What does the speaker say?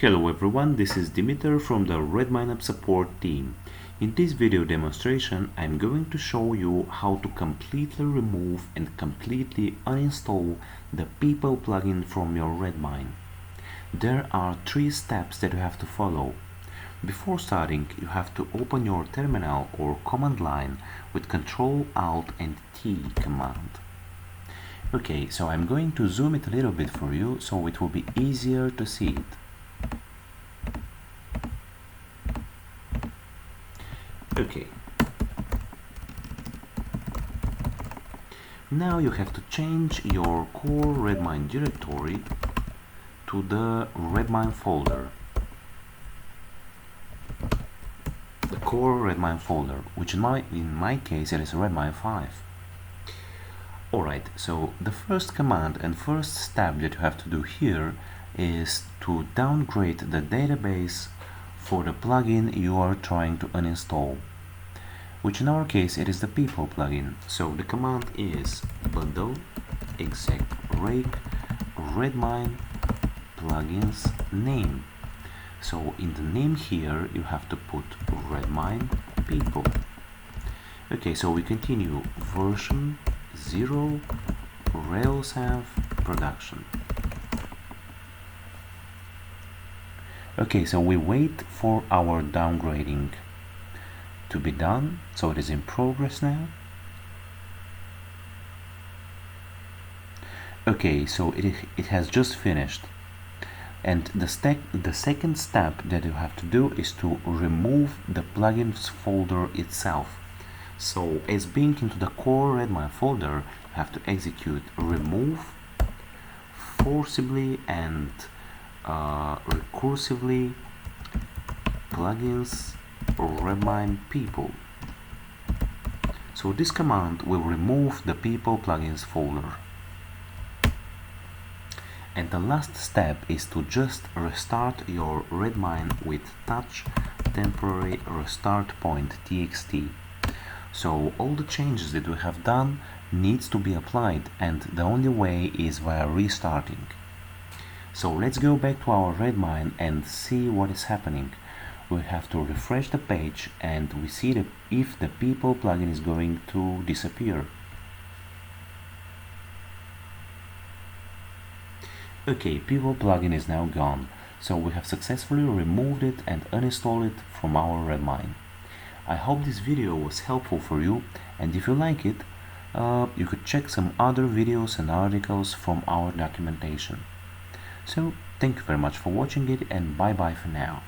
Hello everyone, this is Dimitar from the RedmineUP support team. In this video demonstration, I'm going to show you how to completely remove and completely uninstall the People plugin from your Redmine. There are 3 steps that you have to follow. Before starting, you have to open your terminal or command line with Ctrl Alt and T command. Okay, so I'm going to zoom it a little bit for you so it will be easier to see it. Okay. Now you have to change your core Redmine directory to the Redmine folder. The core Redmine folder, which in my case it is Redmine 5. Alright, so the first command and first step that you have to do here is to downgrade the database for the plugin you are trying to uninstall, which in our case it is the People plugin. So the command is bundle exec rake redmine plugins name. So in the name here you have to put Redmine People. Okay, so we continue version 0 Rails have production. Okay, so we wait for our downgrading to be done, so it is in progress now. Okay, so it has just finished, and the second step that you have to do is to remove the plugins folder itself. So as being into the core Redmine folder, you have to execute remove forcibly and recursively plugins Redmine People. So this command will remove the People plugins folder. And the last step is to just restart your Redmine with touch temporary restart point txt. So all the changes that we have done needs to be applied, and the only way is via restarting. So let's go back to our Redmine and see what is happening. We have to refresh the page and we see if the People plugin is going to disappear. Okay, People plugin is now gone, so we have successfully removed it and uninstalled it from our Redmine. I hope this video was helpful for you, and if you like it, you could check some other videos and articles from our documentation. So, thank you very much for watching it, and bye bye for now.